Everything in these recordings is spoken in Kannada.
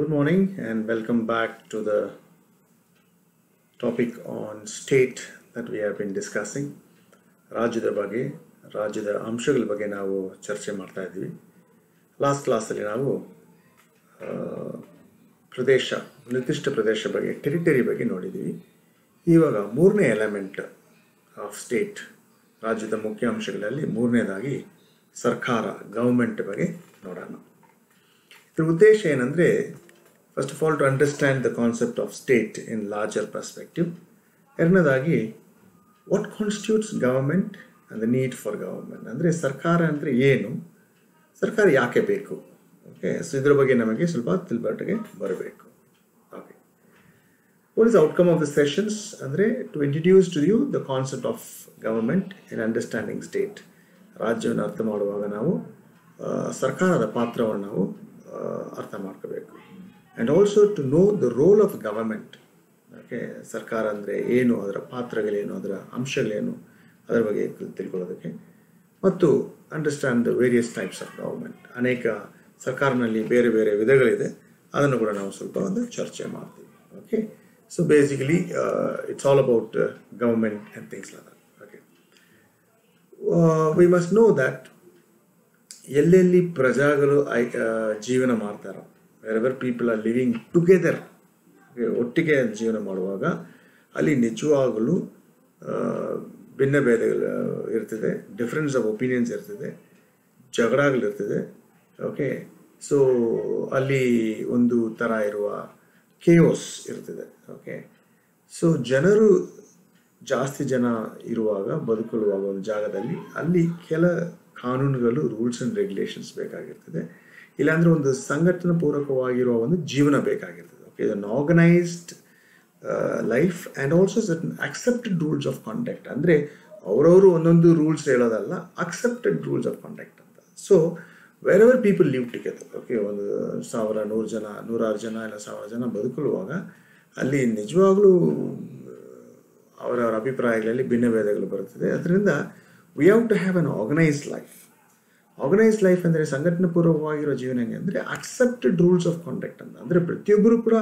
Good morning and welcome back to the topic on state that we have been discussing. ರಾಜ್ಯದ ಬಗ್ಗೆ ರಾಜ್ಯದ ಅಂಶಗಳ ಬಗ್ಗೆ ನಾವು ಚರ್ಚೆ ಮಾಡ್ತಾ ಇದ್ವಿ. ಲಾಸ್ಟ್ ಕ್ಲಾಸಲ್ಲಿ ನಾವು ಪ್ರದೇಶ ನಿರ್ದಿಷ್ಟ ಪ್ರದೇಶ ಬಗ್ಗೆ ಟೆರಿಟರಿ ಬಗ್ಗೆ ನೋಡಿದ್ವಿ. ಇವಾಗ ಮೂರನೇ ಎಲಿಮೆಂಟ್ ಆಫ್ ಸ್ಟೇಟ್ ರಾಜ್ಯದ ಮುಖ್ಯ ಅಂಶಗಳಲ್ಲಿ ಮೂರನೇದಾಗಿ ಸರ್ಕಾರ ಗವರ್ಮೆಂಟ್ ಬಗ್ಗೆ ನೋಡೋಣ. ಇದರ ಉದ್ದೇಶ ಏನಂದರೆ first of all to understand the concept of state in larger perspective. ಎರಡನೇದಾಗಿ what constitutes government and the need for government, ಅಂದರೆ ಸರ್ಕಾರ ಅಂದರೆ ಏನು, ಸರ್ಕಾರ ಯಾಕೆ ಬೇಕು. ಓಕೆ, ಸೊ ಇದ್ರ ಬಗ್ಗೆ ನಮಗೆ ಸ್ವಲ್ಪ ತಿಳುವಳಿಕೆ ಬರಬೇಕು. Okay, what is outcome of the sessions ಅಂದರೆ to introduce to you the concept of government in understanding state. ರಾಜ್ಯವನ್ನು ಅರ್ಥ ಮಾಡುವಾಗ ನಾವು ಸರ್ಕಾರದ ಪಾತ್ರವನ್ನು ನಾವು ಅರ್ಥ ಮಾಡ್ಕೋಬೇಕು. And also to know the role of government. Okay, ಸರ್ಕಾರ ಅಂದರೆ ಏನು, ಅದರ ಪಾತ್ರಗಳೇನು, ಅದರ ಅಂಶಗಳೇನು, ಅದರ ಬಗ್ಗೆ ತಿಳ್ಕೊಳ್ಳೋದಕ್ಕೆ. ಮತ್ತು understand the various types of government. ಅನೇಕ ಸರ್ಕಾರನಲ್ಲಿ ಬೇರೆ ಬೇರೆ ವಿಧಗಳಿದೆ, ಅದನ್ನು ಕೂಡ ನಾವು ಸ್ವಲ್ಪ ಒಂದು ಚರ್ಚೆ ಮಾಡ್ತೀವಿ. Okay, so basically it's all about government and things like that. Okay, we must know that ಎಲ್ಲೆಲ್ಲಿ ಪ್ರಜೆಗಳು ಜೀವನ ಮಾಡ್ತಾರೋ, wherever people are living together, ಒಟ್ಟಿಗೆ ಜೀವನ ಮಾಡುವಾಗ ಅಲ್ಲಿ ನಿಜವಾಗಲೂ ಭಿನ್ನ ಭೇದಗಳು ಇರ್ತದೆ, ಡಿಫ್ರೆನ್ಸ್ ಆಫ್ ಒಪಿನಿಯನ್ಸ್ ಇರ್ತದೆ, ಜಗಳಗಳಿರ್ತದೆ. ಓಕೆ, ಸೊ ಅಲ್ಲಿ ಒಂದು ಥರ ಇರುವ ಕೇಯೋಸ್ ಇರ್ತದೆ. ಓಕೆ, ಸೊ ಜನರು ಜಾಸ್ತಿ ಜನ ಇರುವಾಗ ಬದುಕುವಾಗ ಒಂದು ಜಾಗದಲ್ಲಿ ಅಲ್ಲಿ ಕೆಲ ಕಾನೂನುಗಳು, ರೂಲ್ಸ್ ಆ್ಯಂಡ್ ರೆಗ್ಯುಲೇಷನ್ಸ್ ಬೇಕಾಗಿರ್ತದೆ. ಇಲ್ಲಾಂದರೆ ಒಂದು ಸಂಘಟನಾ ಪೂರ್ವಕವಾಗಿರುವ ಒಂದು ಜೀವನ ಬೇಕಾಗಿರ್ತದೆ. ಓಕೆ, ಇದನ್ನು organised life and also certain accepted rules of conduct. ಅಂದರೆ ಅವರವರು ಒಂದೊಂದು ರೂಲ್ಸ್ ಹೇಳೋದಲ್ಲ, ಅಕ್ಸೆಪ್ಟೆಡ್ ರೂಲ್ಸ್ ಆಫ್ ಕಾಂಡಕ್ಟ್ ಅಂತ. So wherever people live together, okay, ಒಂದು 1000, 100 ಜನ, 100 ಜನ ಇಲ್ಲ 1000 ಜನ ಬದುಕುವಾಗ ಅಲ್ಲಿ ನಿಜವಾಗ್ಲೂ ಅವರವರ ಅಭಿಪ್ರಾಯಗಳಲ್ಲಿ ಭಿನ್ನ ಭೇದಗಳು ಬರುತ್ತದೆ. ಅದರಿಂದ we have to have an organised life. Organised life ಅಂದರೆ ಸಂಘಟನೆ ಪೂರ್ವಕವಾಗಿರೋ ಜೀವನ ಹೆಂಗೆ ಅಂದರೆ ಅಕ್ಸೆಪ್ಟೆಡ್ ರೂಲ್ಸ್ ಆಫ್ ಕಾಂಡಕ್ಟ್ ಅಂತ. ಅಂದರೆ ಪ್ರತಿಯೊಬ್ಬರು ಕೂಡ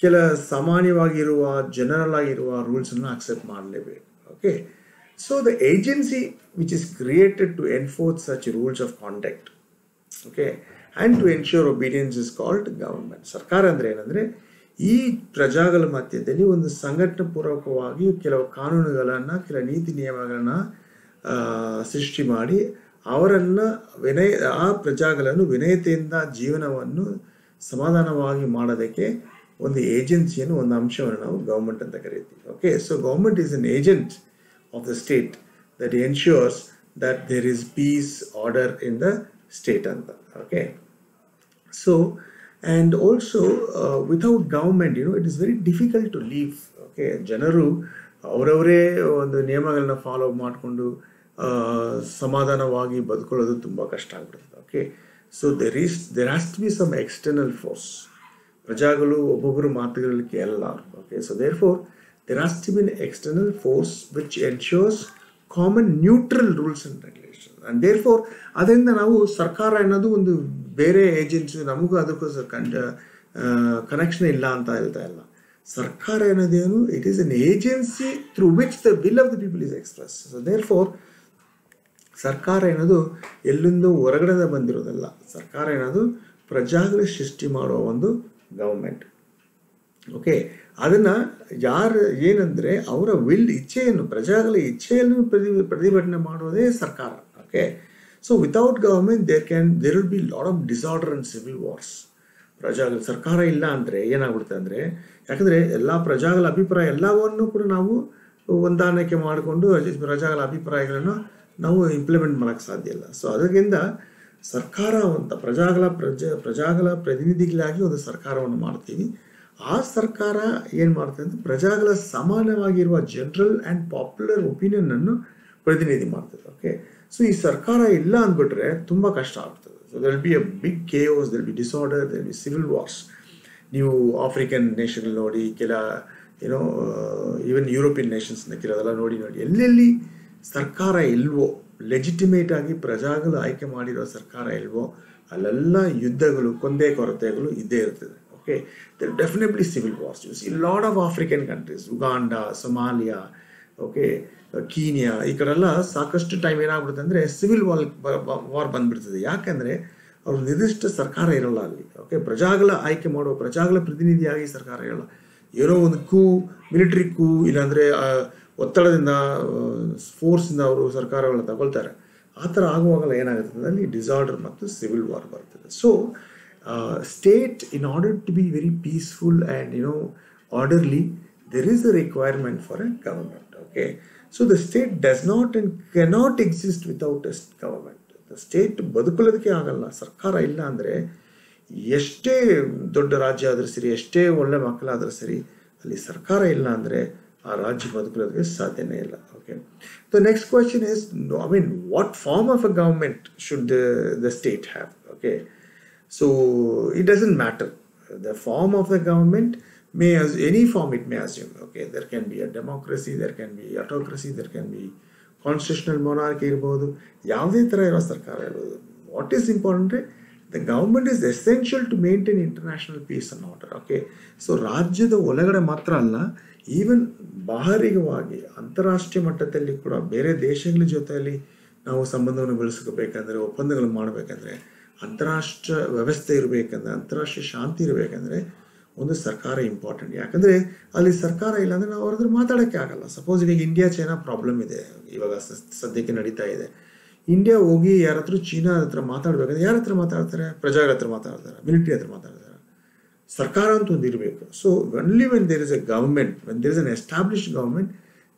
ಕೆಲ ಸಾಮಾನ್ಯವಾಗಿರುವ ಜನರಲ್ ಆಗಿರುವ ರೂಲ್ಸನ್ನು ಅಕ್ಸೆಪ್ಟ್ ಮಾಡಲೇಬೇಕು. Okay, so the agency which is created to enforce such rules of conduct, okay, and to ensure obedience is called government. ಸರ್ಕಾರ ಅಂದರೆ ಏನಂದರೆ ಈ ಪ್ರಜೆಗಳ ಮಧ್ಯದಲ್ಲಿ ಒಂದು ಸಂಘಟನೆ ಪೂರ್ವಕವಾಗಿ ಕೆಲವು ಕಾನೂನುಗಳನ್ನು, ಕೆಲ ನೀತಿ ನಿಯಮಗಳನ್ನು ಸೃಷ್ಟಿ ಮಾಡಿ ಅವರನ್ನು ಆ ಪ್ರಜೆಗಳನ್ನು ವಿನಯತೆಯಿಂದ ಜೀವನವನ್ನು ಸಮಾಧಾನವಾಗಿ ಮಾಡೋದಕ್ಕೆ ಒಂದು ಏಜೆನ್ಸಿಯನ್ನು, ಒಂದು ಅಂಶವನ್ನು ನಾವು ಗೌರ್ಮೆಂಟ್ ಅಂತ ಕರೀತೀವಿ. Okay, so government is an agent of the state that ensures that there is peace, order in the state ಅಂತ. Okay, so and also without government it is very difficult to leave. Okay, ಜನರು ಅವರವರೇ ಒಂದು ನಿಯಮಗಳನ್ನ ಫಾಲೋ ಮಾಡಿಕೊಂಡು ಸಮಾಧಾನವಾಗಿ ಬದುಕೊಳ್ಳೋದು ತುಂಬ ಕಷ್ಟ ಆಗ್ಬಿಡುತ್ತೆ. Okay, so there has to be some external force. ಪ್ರಜೆಗಳು ಒಬ್ಬೊಬ್ಬರು ಮಾತುಗಳಲ್ಲಿ ಕೇಳಲ್ಲ. Okay, so therefore there has to be an external force which ensures common neutral rules and regulation. And therefore ಅದರಿಂದ ನಾವು ಸರ್ಕಾರ ಅನ್ನೋದು ಒಂದು ಬೇರೆ ಏಜೆನ್ಸಿ, ನಮಗೂ ಅದಕ್ಕೂ ಕನೆಕ್ಷನ್ ಇಲ್ಲ ಅಂತ ಹೇಳ್ತಾ ಇಲ್ಲ. ಸರ್ಕಾರ ಅನ್ನೋದೇನು, it is an agency through which the will of the people is express. So therefore ಸರ್ಕಾರ ಏನದು ಎಲ್ಲಿಂದೂ ಹೊರಗಡೆ ಬಂದಿರೋದಲ್ಲ. ಸರ್ಕಾರ ಏನದು ಪ್ರಜೆಗಳ ಸೃಷ್ಟಿ ಮಾಡುವ ಒಂದು ಗವರ್ಮೆಂಟ್. ಓಕೆ, ಅದನ್ನು ಯಾರು ಏನಂದರೆ ಅವರ ಇಚ್ಛೆಯನ್ನು, ಪ್ರಜೆಗಳ ಇಚ್ಛೆಯನ್ನು ಪ್ರತಿಭಟನೆ ಮಾಡೋದೇ ಸರ್ಕಾರ. Okay, so without government there will be lot of disorder and civil wars. ಪ್ರಜೆಗಳ ಸರ್ಕಾರ ಇಲ್ಲ ಅಂದರೆ ಏನಾಗ್ಬಿಡುತ್ತೆ ಅಂದರೆ, ಯಾಕಂದರೆ ಎಲ್ಲ ಪ್ರಜೆಗಳ ಅಭಿಪ್ರಾಯ ಎಲ್ಲವನ್ನೂ ಕೂಡ ನಾವು ಹೊಂದಾಣಿಕೆ ಮಾಡಿಕೊಂಡು ಪ್ರಜೆಗಳ ಅಭಿಪ್ರಾಯಗಳನ್ನು ನಾವು ಇಂಪ್ಲಿಮೆಂಟ್ ಮಾಡೋಕ್ಕೆ ಸಾಧ್ಯ ಇಲ್ಲ. ಸೊ ಅದರಿಂದ ಸರ್ಕಾರ ಅಂತ ಪ್ರಜೆಗಳ ಪ್ರತಿನಿಧಿಗಳಾಗಿ ಒಂದು ಸರ್ಕಾರವನ್ನು ಮಾಡ್ತೀವಿ. ಆ ಸರ್ಕಾರ ಏನು ಮಾಡ್ತದೆ ಅಂದರೆ ಪ್ರಜೆಗಳ ಸಮಾನವಾಗಿರುವ ಜನರಲ್ ಆ್ಯಂಡ್ ಪಾಪ್ಯುಲರ್ ಒಪಿನಿಯನನ್ನು ಪ್ರತಿನಿಧಿ ಮಾಡ್ತದೆ. ಓಕೆ, ಸೊ ಈ ಸರ್ಕಾರ ಇಲ್ಲ ಅಂದ್ಬಿಟ್ರೆ ತುಂಬ ಕಷ್ಟ ಆಗ್ತದೆ. So there will be a big chaos, there will be disorder, there will be civil wars. ನೀವು ಆಫ್ರಿಕನ್ ನೇಷನ್ ನೋಡಿ, ಈವನ್ ಯುರೋಪಿಯನ್ ನೇಷನ್ಸ್ನ ಕೆಲವೆಲ್ಲ ನೋಡಿ ಎಲ್ಲೆಲ್ಲಿ ಸರ್ಕಾರ ಇಲ್ವೋ, ಲೆಜಿಟಿಮೇಟ್ ಆಗಿ ಪ್ರಜೆಗಳು ಆಯ್ಕೆ ಮಾಡಿರೋ ಸರ್ಕಾರ ಇಲ್ವೋ, ಅಲ್ಲೆಲ್ಲ ಯುದ್ಧಗಳು, ಕೊಂದೆ ಕೊರತೆಗಳು ಇದ್ದೇ ಇರ್ತದೆ. Okay, there are definitely civil wars. You see a lot of African countries, Uganda, Somalia, okay, Kenya, ಈ ಕಡೆ ಎಲ್ಲ ಸಾಕಷ್ಟು ಟೈಮ್ ಏನಾಗ್ಬಿಡುತ್ತೆ ಅಂದರೆ ಸಿವಿಲ್ ವಾರ್ ಬಂದ್ಬಿಡ್ತದೆ. ಯಾಕೆಂದರೆ ಅವ್ರ ನಿರ್ದಿಷ್ಟ ಸರ್ಕಾರ ಇರೋಲ್ಲ ಅಲ್ಲಿ. ಓಕೆ, ಪ್ರಜಾಗಳ ಆಯ್ಕೆ ಮಾಡುವ ಪ್ರಜಾಗಳ ಪ್ರತಿನಿಧಿಯಾಗಿ ಸರ್ಕಾರ ಇರೋಲ್ಲ. ಏನೋ ಒಂದು ಮಿಲಿಟರಿ ಇಲ್ಲಾಂದರೆ ಒತ್ತಡದಿಂದ ಫೋರ್ಸಿಂದ ಅವರು ಸರ್ಕಾರಗಳನ್ನ ತಗೊಳ್ತಾರೆ. ಆ ಥರ ಆಗುವಾಗಲ್ಲ ಏನಾಗುತ್ತದೆ ಅಲ್ಲಿ ಡಿಸಾರ್ಡರ್ ಮತ್ತು ಸಿವಿಲ್ ವಾರ್ ಬರ್ತದೆ. So state, in order to be very peaceful and orderly, there is a requirement for a government. Okay, so the state does not and cannot exist without a government. The state ಬದುಕುವುದಕ್ಕೆ ಆಗಲ್ಲ. ಸರ್ಕಾರ ಇಲ್ಲ ಅಂದರೆ ಎಷ್ಟೇ ದೊಡ್ಡ ರಾಜ್ಯ ಆದರೂ ಸರಿ, ಎಷ್ಟೇ ಒಳ್ಳೆ ಮಕ್ಕಳಾದರೂ ಸರಿ, ಅಲ್ಲಿ ಸರ್ಕಾರ ಇಲ್ಲ ಅಂದರೆ ಆ ರಾಜ್ಯ ಬದುಕುವುದಕ್ಕೆ ಸಾಧ್ಯನೇ ಇಲ್ಲ. Okay, the next question is, I mean, what form of a government should the state have? Okay, so it doesn't matter. The form of the government may, any form it may assume. Okay, there can be a democracy, there can be autocracy, there can be constitutional monarchy ಇರ್ಬೋದು, ಯಾವುದೇ ಥರ ಇರೋ ಸರ್ಕಾರ ಇರ್ಬೋದು. What is important, the government is essential to maintain international peace and order. Okay, so ರಾಜ್ಯದ ಒಳಗಡೆ ಮಾತ್ರ ಅಲ್ಲ, ಈವನ್ ಬಾಹರಿಕವಾಗಿ ಅಂತಾರಾಷ್ಟ್ರೀಯ ಮಟ್ಟದಲ್ಲಿ ಕೂಡ ಬೇರೆ ದೇಶಗಳ ಜೊತೆಯಲ್ಲಿ ನಾವು ಸಂಬಂಧವನ್ನು ಬೆಳೆಸ್ಕೋಬೇಕಂದ್ರೆ, ಒಪ್ಪಂದಗಳು ಮಾಡಬೇಕಂದ್ರೆ, ಅಂತಾರಾಷ್ಟ್ರೀಯ ವ್ಯವಸ್ಥೆ ಇರಬೇಕಂದ್ರೆ, ಅಂತಾರಾಷ್ಟ್ರೀಯ ಶಾಂತಿ ಇರಬೇಕಂದ್ರೆ ಒಂದು ಸರ್ಕಾರ ಇಂಪಾರ್ಟೆಂಟ್. ಯಾಕಂದರೆ ಅಲ್ಲಿ ಸರ್ಕಾರ ಇಲ್ಲಾಂದರೆ ನಾವು ಅವ್ರ ಹತ್ರ ಮಾತಾಡೋಕ್ಕೆ ಆಗಲ್ಲ. ಸಪೋಸ್ ಈಗ ಇಂಡಿಯಾ ಚೈನಾ ಪ್ರಾಬ್ಲಮ್ ಇದೆ, ಇವಾಗ ಸದ್ಯಕ್ಕೆ ನಡೀತಾ ಇದೆ. ಇಂಡಿಯಾ ಹೋಗಿ ಯಾರ ಹತ್ರ ಚೀನಾ ಹತ್ರ ಮಾತಾಡಬೇಕಂದ್ರೆ ಯಾರ ಹತ್ರ ಮಾತಾಡ್ತಾರೆ? ಪ್ರಜಾಗಳ ಹತ್ರ ಮಾತಾಡ್ತಾರೆ, ಮಿಲಿಟರಿ ಹತ್ರ ಮಾತಾಡ್ತಾರೆ. ಸರ್ಕಾರ ಅಂತ ಒಂದು ಇರಬೇಕು. So only when there is a government, when there is an established government,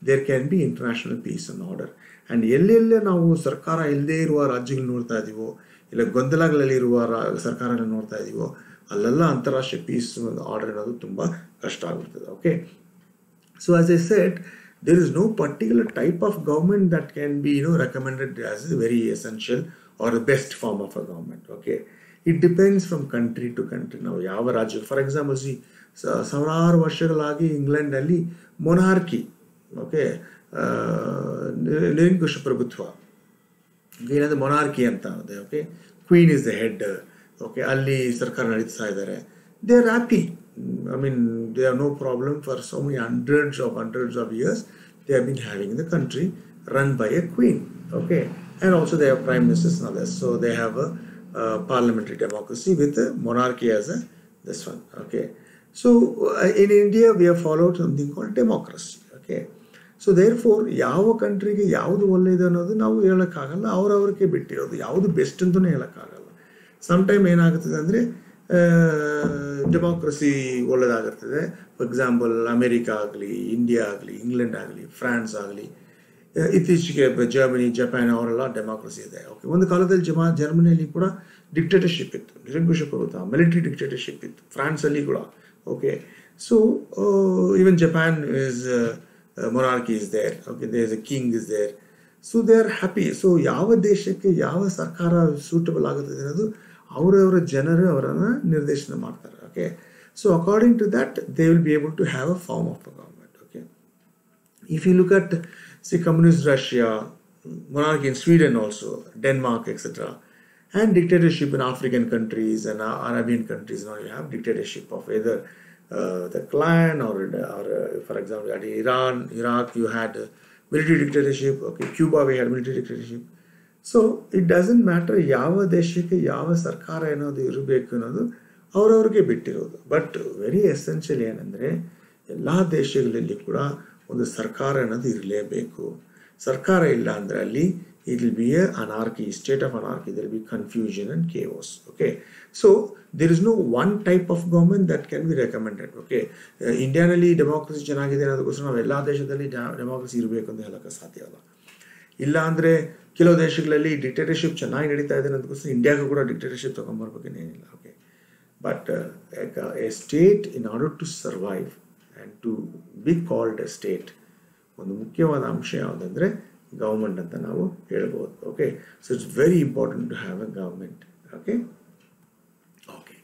there can be international peace and order. And ಎಲ್ಲೆಲ್ಲೇ ನಾವು ಸರ್ಕಾರ ಇಲ್ಲದೇ ಇರುವ ರಾಜ್ಯಗಳು ನೋಡ್ತಾ ಇದ್ದೀವೋ, ಇಲ್ಲ ಗೊಂದಲಗಳಲ್ಲಿರುವ ಸರ್ಕಾರಗಳನ್ನ ನೋಡ್ತಾ ಇದ್ದೀವೋ, ಅಲ್ಲೆಲ್ಲ ಅಂತಾರಾಷ್ಟ್ರೀಯ ಪೀಸ್ ಆರ್ಡರ್ ಅನ್ನೋದು ತುಂಬ ಕಷ್ಟ ಆಗಿರ್ತದೆ. Okay, so as I said, there is no particular type of government that can be recommended as a very essential or the best form of a government. Okay, it depends from country to country. ನಾವು ಯಾವ ರಾಜ್ಯ, ಫಾರ್ ಎಕ್ಸಾಂಪಲ್ ಸಾವಿರಾರು ವರ್ಷಗಳಾಗಿ ಇಂಗ್ಲೆಂಡಲ್ಲಿ ಮೊನಾರ್ಕಿ, ಓಕೆ, ನಿರಂಕುಶ ಪ್ರಭುತ್ವ, ಏನಂದ್ರೆ ಮೊನಾರ್ಕಿ ಅಂತ ಇದೆ. Okay, queen is the head. Okay, ಅಲ್ಲಿ ಸರ್ಕಾರ ನಡೀತಾ ಇದ್ದಾರೆ. They are happy. I mean, they have no problem for so many hundreds of years. They have been having the country run by a queen. Okay, and also they have prime ministers and others. So they have a parliamentary democracy with a monarchy as this one. Okay, so in India we have followed something called democracy. Okay, so therefore ಯಾವ ಕಂಟ್ರಿಗೆ ಯಾವುದು ಒಳ್ಳೆಯದು ಅನ್ನೋದು ನಾವು ಹೇಳೋಕ್ಕಾಗಲ್ಲ. ಅವ್ರವ್ರಿಗೆ ಬಿಟ್ಟಿರೋದು ಯಾವುದು ಬೆಸ್ಟ್ ಅಂತಲೂ ಹೇಳೋಕ್ಕಾಗಲ್ಲ. ಸಮ್ಟೈಮ್ ಏನಾಗುತ್ತದೆ ಅಂದರೆ ಡೆಮೋಕ್ರಸಿ ಒಳ್ಳೆಯದಾಗಿರ್ತದೆ. ಫಾರ್ ಎಕ್ಸಾಂಪಲ್ ಅಮೇರಿಕಾ ಆಗಲಿ, ಇಂಡಿಯಾ ಆಗಲಿ, ಇಂಗ್ಲೆಂಡ್ ಆಗಲಿ, ಫ್ರಾನ್ಸ್ ಆಗಲಿ, ಇತ್ತೀಚೆಗೆ ಜರ್ಮನಿ, ಜಪಾನ್ ಅವರೆಲ್ಲ ಡೆಮೋಕ್ರಸಿ ಇದೆ. ಓಕೆ, ಒಂದು ಕಾಲದಲ್ಲಿ ಜರ್ಮನಿಯಲ್ಲಿ ಕೂಡ ಡಿಕ್ಟೇಟರ್ಶಿಪ್ ಇತ್ತು, ನಿರಂಕುಶ ಪ್ರಭುತ್ವ, ಮಿಲಿಟರಿ ಡಿಕ್ಟೇಟರ್ಶಿಪ್ ಇತ್ತು, ಫ್ರಾನ್ಸಲ್ಲಿ ಕೂಡ. Okay, so even Japan is monarchy is there. Okay, there is a king is there. So they are happy. So ಯಾವ ದೇಶಕ್ಕೆ ಯಾವ ಸರ್ಕಾರ ಸೂಟಬಲ್ ಆಗುತ್ತದೆ ಅನ್ನೋದು ಅವರವರ ಜನರು ಅವರನ್ನು ನಿರ್ದೇಶನ ಮಾಡ್ತಾರೆ. Okay, so according to that they will be able to have a form of a government. Okay, if you look at communist Russia, monarchy in Sweden also, Denmark, etc., and dictatorship in African countries and Arabian countries. Now you have dictatorship of either the clan or for example at Iran, Iraq you had military dictatorship. Okay, Cuba we had military dictatorship. So it doesn't matter ಯಾವ ದೇಶಕ್ಕೆ ಯಾವ ಸರ್ಕಾರ ಅನ್ನೋದು ಇರಬೇಕು ಅನ್ನೋದು ಅವ್ರವ್ರಿಗೆ ಬಿಟ್ಟಿರೋದು. ಬಟ್ ವೆರಿ ಎಸೆನ್ಷಿಯಲ್ ಏನಂದರೆ ಎಲ್ಲ ದೇಶಗಳಲ್ಲಿ ಕೂಡ ಒಂದು ಸರ್ಕಾರ ಅನ್ನೋದು ಇರಲೇಬೇಕು. ಸರ್ಕಾರ ಇಲ್ಲ ಅಂದರೆ ಅಲ್ಲಿ it will be a anarchy, state of anarchy, there will be confusion and chaos. Okay, so there is no one type of government that can be recommended. Okay, ಇಂಡಿಯಾನಲ್ಲಿ ಡೆಮೋಕ್ರಸಿ ಚೆನ್ನಾಗಿದೆ ಅನ್ನೋದಕ್ಕೋಸ್ಕರ ನಾವು ಎಲ್ಲ ದೇಶದಲ್ಲಿ ಡೆಮೋಕ್ರಸಿ ಇರಬೇಕು ಅಂತ ಹೇಳೋಕ್ಕೆ ಸಾಧ್ಯ ಅಲ್ಲ. ಇಲ್ಲ ಅಂದರೆ ಕೆಲವು ದೇಶಗಳಲ್ಲಿ ಡಿಕ್ಟೇಟರ್ಶಿಪ್ ಚೆನ್ನಾಗಿ ನಡೀತಾ ಇದೆ ಅನ್ನೋದಕ್ಕೋಸ್ಕರ ಇಂಡಿಯಾಗೂ ಕೂಡ ಡಿಕ್ಟೇಟರ್ಶಿಪ್ ತೊಗೊಂಬರ್ಬೇಕೇನೇನಿಲ್ಲ. Okay, but a state in order to survive and to be called a state, ಒಂದು ಮುಖ್ಯವಾದ ಅಂಶ ಯಾವುದಂದರೆ ಗೌರ್ಮೆಂಟ್ ಅಂತ ನಾವು ಹೇಳ್ಬೋದು. Okay, so it's very important to have a government. Okay, okay,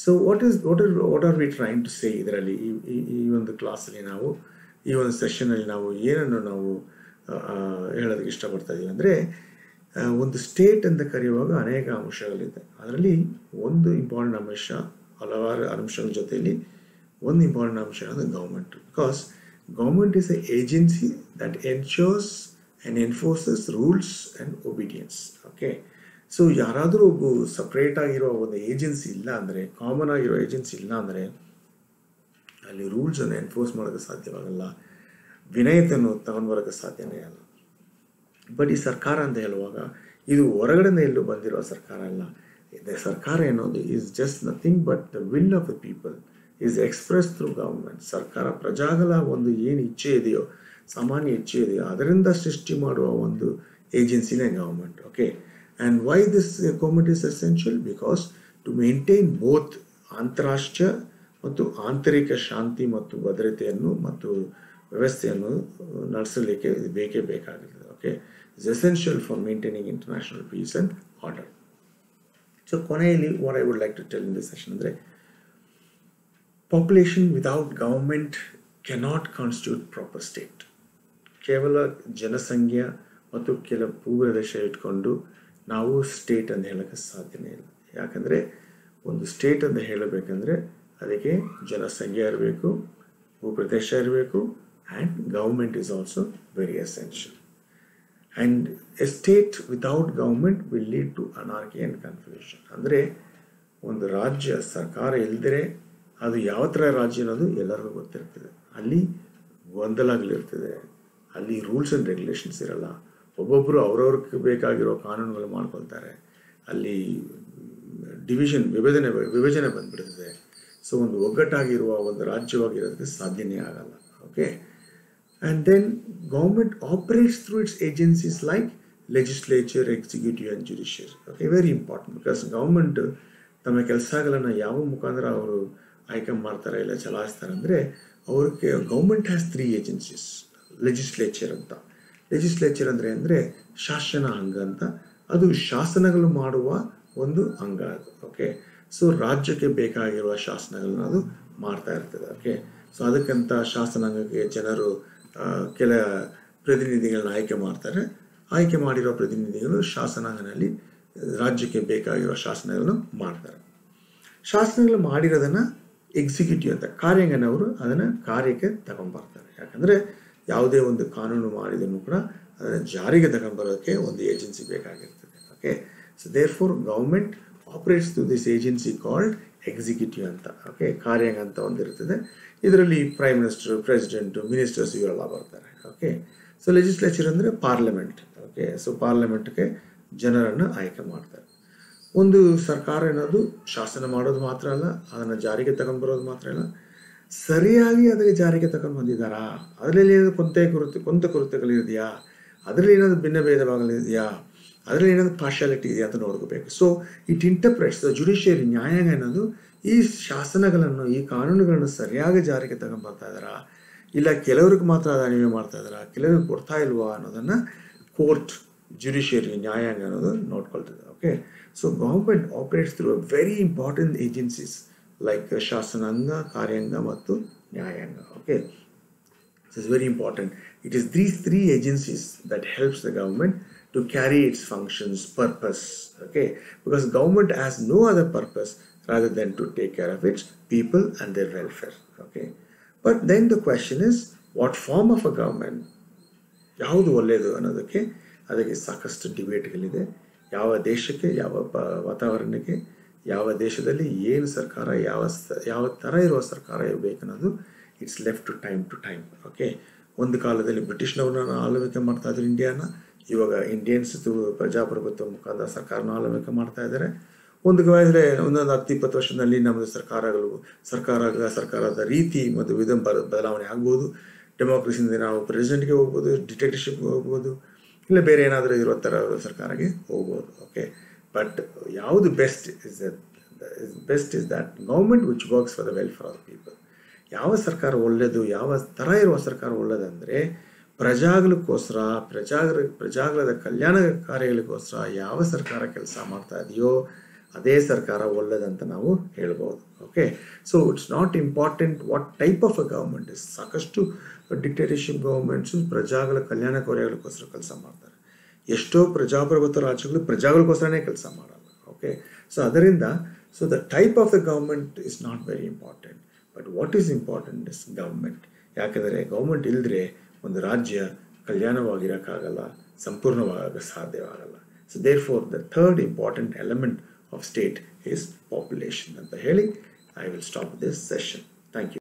so what are we trying to say ಇದರಲ್ಲಿ ಈ ಒಂದು ಕ್ಲಾಸಲ್ಲಿ ನಾವು ಈ ಒಂದು ಸೆಷನಲ್ಲಿ ನಾವು ಏನನ್ನು ನಾವು ಹೇಳೋದಕ್ಕೆ ಇಷ್ಟಪಡ್ತಾ ಇದ್ದೀವಿ ಅಂದರೆ, ಒಂದು ಸ್ಟೇಟ್ ಅಂತ ಕರೆಯುವಾಗ ಅನೇಕ ಅಂಶಗಳಿದೆ. ಅದರಲ್ಲಿ ಒಂದು ಇಂಪಾರ್ಟೆಂಟ್ ಅಂಶ ಹಲವಾರು ಅಂಶಗಳ ಜೊತೆಯಲ್ಲಿ ಒಂದು ಇಂಪಾರ್ಟೆಂಟ್ ಅಂಶ ಅನ್ನೋದು government. Because government is a agency that ensures and enforces rules and obedience. Okay, so ಯಾರಾದರೂ ಒಬ್ಬ ಸಪ್ರೇಟ್ ಆಗಿರೋ ಒಂದು ಏಜೆನ್ಸಿ ಇಲ್ಲ ಅಂದರೆ, ಕಾಮನ್ ಆಗಿರೋ ಏಜೆನ್ಸಿ ಇಲ್ಲ ಅಂದರೆ ಅಲ್ಲಿ ರೂಲ್ಸನ್ನು ಎನ್ಫೋರ್ಸ್ ಮಾಡೋಕ್ಕೆ ಸಾಧ್ಯವಾಗಲ್ಲ, ವಿನಯತೆಯನ್ನು ತಗೊಂಡು ಬರೋಕ್ಕೆ ಸಾಧ್ಯನೇ ಅಲ್ಲ. ಬಟ್ ಈ ಸರ್ಕಾರ ಅಂತ ಹೇಳುವಾಗ ಇದು ಹೊರಗಡೆಯಿಂದ ಎಲ್ಲೂ ಬಂದಿರೋ ಸರ್ಕಾರ ಅಲ್ಲ. ಸರ್ಕಾರ ಅನ್ನೋದು is just nothing but the will of the people is express through government. ಸರ್ಕಾರ ಪ್ರಜಾಗಳ ಒಂದು ಏನು ಇಚ್ಛೆ ಇದೆಯೋ, ಸಾಮಾನ್ಯ ಇಚ್ಛೆ ಇದೆಯೋ ಅದರಿಂದ ಸೃಷ್ಟಿ ಮಾಡುವ ಒಂದು ಏಜೆನ್ಸಿನೇ government. Okay, and why this government is essential? Because to maintain both ಅಂತಾರಾಷ್ಟ್ರೀಯ ಮತ್ತು ಆಂತರಿಕ ಶಾಂತಿ ಮತ್ತು ಭದ್ರತೆಯನ್ನು ಮತ್ತು ವ್ಯವಸ್ಥೆಯನ್ನು ನಡೆಸಲಿಕ್ಕೆ ಬೇಕೇ ಬೇಕಾಗುತ್ತದೆ. Okay, it's essential for maintaining international peace and order. So ಕೊನೆಯಲ್ಲಿ what I would like to tell in this session ಅಂದರೆ, population without government cannot constitute proper state. ಕೇವಲ ಜನಸಂಖ್ಯೆ ಮತ್ತು ಕೆಲ ಭೂಪ್ರದೇಶ ಇಟ್ಕೊಂಡು ನಾವು ಸ್ಟೇಟ್ ಅಂತ ಹೇಳೋಕ್ಕೆ ಸಾಧ್ಯನೇ ಇಲ್ಲ. ಯಾಕಂದರೆ ಒಂದು ಸ್ಟೇಟ್ ಅಂತ ಹೇಳಬೇಕಂದ್ರೆ ಅದಕ್ಕೆ ಜನಸಂಖ್ಯೆ ಇರಬೇಕು, ಭೂಪ್ರದೇಶ ಇರಬೇಕು, and government is also very essential. And a state without government will lead to anarchy and confusion. ಅಂದರೆ ಒಂದು ರಾಜ್ಯ ಸರ್ಕಾರ ಇಲ್ಲದೇ ಅದು ಯಾವ ಥರ ರಾಜ್ಯ ಅನ್ನೋದು ಎಲ್ಲರಿಗೂ ಗೊತ್ತಿರ್ತದೆ. ಅಲ್ಲಿ ಗೊಂದಲಗಳಿರ್ತದೆ, ಅಲ್ಲಿ ರೂಲ್ಸ್ ಆ್ಯಂಡ್ ರೆಗ್ಯುಲೇಷನ್ಸ್ ಇರಲ್ಲ, ಒಬ್ಬೊಬ್ಬರು ಅವ್ರವ್ರಿಗೆ ಬೇಕಾಗಿರೋ ಕಾನೂನುಗಳು ಮಾಡ್ಕೊಳ್ತಾರೆ, ಅಲ್ಲಿ ವಿಭಜನೆ ಬಂದ್ಬಿಡ್ತದೆ. ಸೊ ಒಂದು ಒಗ್ಗಟ್ಟಾಗಿರುವ ಒಂದು ರಾಜ್ಯವಾಗಿರೋದಕ್ಕೆ ಸಾಧ್ಯನೇ ಆಗಲ್ಲ. Okay, and then government operates through its agencies like legislature, executive and judiciary. Okay, very important, because government ತಮ್ಮ ಕೆಲಸಗಳನ್ನು ಯಾವ ಮುಖಾಂತರ ಅವರು ಆಯ್ಕೆ ಮಾಡ್ತಾರೆ ಇಲ್ಲ ಚಲಾಯಿಸ್ತಾರೆ ಅಂದರೆ, ಅವ್ರಿಗೆ ಗೌರ್ಮೆಂಟ್ ಹ್ಯಾಸ್ 3 ಏಜೆನ್ಸೀಸ್. ಲೆಜಿಸ್ಲೇಚರ್ ಅಂತ, ಲೆಜಿಸ್ಲೇಚರ್ ಅಂದರೆ ಶಾಸನ ಅಂಗ ಅಂತ, ಅದು ಶಾಸನಗಳು ಮಾಡುವ ಒಂದು ಅಂಗ ಅದು. ಓಕೆ, ಸೊ ರಾಜ್ಯಕ್ಕೆ ಬೇಕಾಗಿರುವ ಶಾಸನಗಳನ್ನ ಅದು ಮಾಡ್ತಾ ಇರ್ತದೆ. ಓಕೆ, ಸೊ ಅದಕ್ಕಂತ ಶಾಸನಾಂಗಕ್ಕೆ ಜನರು ಕೆಲ ಪ್ರತಿನಿಧಿಗಳನ್ನ ಆಯ್ಕೆ ಮಾಡ್ತಾರೆ. ಆಯ್ಕೆ ಮಾಡಿರೋ ಪ್ರತಿನಿಧಿಗಳು ಶಾಸನಾಂಗನಲ್ಲಿ ರಾಜ್ಯಕ್ಕೆ ಬೇಕಾಗಿರೋ ಶಾಸನಗಳನ್ನು ಮಾಡ್ತಾರೆ. ಶಾಸನಗಳು ಮಾಡಿರೋದನ್ನು ಎಕ್ಸಿಕ್ಯೂಟಿವ್ ಅಂತ, ಕಾರ್ಯಾಂಗನವರು ಅದನ್ನು ಕಾರ್ಯಕ್ಕೆ ತಗೊಂಡ್ಬರ್ತಾರೆ. ಯಾಕಂದರೆ ಯಾವುದೇ ಒಂದು ಕಾನೂನು ಮಾಡಿದನ್ನು ಕೂಡ ಅದನ್ನು ಜಾರಿಗೆ ತಗೊಂಡ್ಬರೋಕ್ಕೆ ಒಂದು ಏಜೆನ್ಸಿ ಬೇಕಾಗಿರ್ತದೆ. Okay, so therefore government operates to this agency called executive ಅಂತ. ಓಕೆ, ಕಾರ್ಯಾಂಗ ಅಂತ ಒಂದಿರ್ತದೆ. ಇದರಲ್ಲಿ ಪ್ರೈಮ್ ಮಿನಿಸ್ಟರ್, ಪ್ರೆಸಿಡೆಂಟು, ಮಿನಿಸ್ಟರ್ಸ್ ಇವರೆಲ್ಲ ಬರ್ತಾರೆ. ಓಕೆ, ಸೊ ಲೆಜಿಸ್ಲೇಚರ್ ಅಂದರೆ ಪಾರ್ಲಿಮೆಂಟ್. ಓಕೆ, ಸೊ ಪಾರ್ಲಿಮೆಂಟ್ಗೆ ಜನರನ್ನು ಆಯ್ಕೆ ಮಾಡ್ತಾರೆ. ಒಂದು ಸರ್ಕಾರ ಅನ್ನೋದು ಶಾಸನ ಮಾಡೋದು ಮಾತ್ರ ಅಲ್ಲ, ಅದನ್ನು ಜಾರಿಗೆ ತಗೊಂಡ್ಬರೋದು ಮಾತ್ರ ಅಲ್ಲ, ಸರಿಯಾಗಿ ಅದಕ್ಕೆ ಜಾರಿಗೆ ತಗೊಂಡು ಬಂದಿದ್ದಾರಾ, ಅದರಲ್ಲಿ ಏನಾದರೂ ಕೊಂತ ಕೊರತೆಗಳಿದೆಯಾ, ಅದರಲ್ಲಿ ಏನಾದರೂ ಭಿನ್ನ ಭೇದವಾಗಿದೆಯಾ, ಅದರಲ್ಲಿ ಏನಾದರೂ ಪಾರ್ಶಾಲಿಟಿ ಇದೆಯಾ ಅಂತ ನೋಡ್ಕೋಬೇಕು. So it interprets the judiciary, ನ್ಯಾಯಾಂಗ ಅನ್ನೋದು ಈ ಶಾಸನಗಳನ್ನು, ಈ ಕಾನೂನುಗಳನ್ನು ಸರಿಯಾಗಿ ಜಾರಿಗೆ ತಗೊಂಡ್ಬರ್ತಾ ಇದ್ದಾರಾ, ಇಲ್ಲ ಕೆಲವ್ರಿಗೆ ಮಾತ್ರ ಅನಿವೆ ಮಾಡ್ತಾ ಇದ್ದಾರಾ, ಕೆಲವ್ರಿಗೆ ಕೊಡ್ತಾ ಇಲ್ವಾ ಅನ್ನೋದನ್ನು ಕೋರ್ಟ್, ಜುಡಿಷಿಯರಿ, ನ್ಯಾಯಾಂಗ ಅನ್ನೋದು ನೋಡ್ಕೊಳ್ತದೆ. Okay, so government operates through very important agencies like ಶಾಸನಾಂಗ, ಕಾರ್ಯಾಂಗ ಮತ್ತು ನ್ಯಾಯಾಂಗ. Okay, this is very important. It is these 3 agencies that helps the government to carry its functions, purpose. Okay, because government has no other purpose rather than to take care of its people and their welfare. Okay, but then the question is, what form of a government, ಯಾವುದು ಒಳ್ಳೆಯದು ಅನ್ನೋದಕ್ಕೆ ಅದಕ್ಕೆ ಸಾಕಷ್ಟು ಡಿಬೇಟ್ಗಳಿದೆ. ಯಾವ ದೇಶಕ್ಕೆ, ಯಾವ ವಾತಾವರಣಕ್ಕೆ, ಯಾವ ದೇಶದಲ್ಲಿ ಏನು ಸರ್ಕಾರ, ಯಾವ ಥರ ಇರುವ ಸರ್ಕಾರ ಇರಬೇಕನ್ನೋದು it's left to time. Okay, ಒಂದು ಕಾಲದಲ್ಲಿ ಬ್ರಿಟಿಷ್ನವ್ರನ್ನ ಆಳ್ವಿಕೆ ಮಾಡ್ತಾ ಇದ್ರು ಇಂಡಿಯಾನ, ಇವಾಗ ಇಂಡಿಯನ್ಸ್ ಪ್ರಜಾಪ್ರಭುತ್ವ ಮುಖಾಂತರ ಸರ್ಕಾರನ ಆಳ್ವಿಕೆ ಮಾಡ್ತಾ ಇದ್ದಾರೆ. ಒಂದು ವಯಸ್ಸಲ್ಲಿ ಒಂದೊಂದು 10-20 ವರ್ಷದಲ್ಲಿ ನಮ್ಮದು ಸರ್ಕಾರದ ರೀತಿ ಮತ್ತು ಬದಲಾವಣೆ ಆಗ್ಬೋದು. ಡೆಮೋಕ್ರಸಿಯಿಂದ ನಾವು ಪ್ರೆಸಿಡೆಂಟ್ಗೆ ಹೋಗ್ಬೋದು, ಡಿಕ್ಟೇಟರ್ಶಿಪ್ಗೆ ಹೋಗ್ಬೋದು, ಇಲ್ಲ ಬೇರೆ ಏನಾದರೂ ಇರೋ ಥರ ಸರ್ಕಾರಕ್ಕೆ ಹೋಗ್ಬೋದು. ಓಕೆ, ಬಟ್ ಯಾವುದು best is that government which works for the welfare of the people. ಯಾವ ಸರ್ಕಾರ ಒಳ್ಳೆಯದು, ಯಾವ ಥರ ಇರುವ ಸರ್ಕಾರ ಒಳ್ಳೆಯದಂದರೆ, ಪ್ರಜಾಗಳಿಗೋಸ್ಕರ, ಪ್ರಜಾಗಳದ ಕಲ್ಯಾಣ ಕಾರ್ಯಗಳಿಗೋಸ್ಕರ ಯಾವ ಸರ್ಕಾರ ಕೆಲಸ ಮಾಡ್ತಾ ಇದೆಯೋ ಅದೇ ಸರ್ಕಾರ ಒಳ್ಳೆಯದಂತ ನಾವು ಹೇಳ್ಬೋದು. Okay, so it's not important what type of a government is. ಸಾಕಷ್ಟು ಡಿಕ್ಟೇಟರ್ಶಿಪ್ ಗೌರ್ಮೆಂಟ್ಸು ಪ್ರಜಾಗಳ ಕಲ್ಯಾಣ ಕಾರ್ಯಗಳಿಗೋಸ್ಕರ ಕೆಲಸ ಮಾಡ್ತಾರೆ. ಎಷ್ಟೋ ಪ್ರಜಾಪ್ರಭುತ್ವ ರಾಜ್ಯಗಳು ಪ್ರಜಾಗಳಿಗೋಸ್ಕರನೇ ಕೆಲಸ ಮಾಡಲ್ಲ. ಓಕೆ, ಸೊ ಅದರಿಂದ So the type of the government is not very important, but what is important is government. ಯಾಕಂದರೆ ಗೌರ್ಮೆಂಟ್ ಇಲ್ಲದ್ರೆ ಒಂದು ರಾಜ್ಯ ಕಲ್ಯಾಣವಾಗಿರೋಕ್ಕಾಗಲ್ಲ, ಸಂಪೂರ್ಣವಾಗಿ ಸಾಧ್ಯವಾಗಲ್ಲ. So therefore the third important element of state is population ಅಂತ ಹೇಳಿ I will stop this session. Thank you.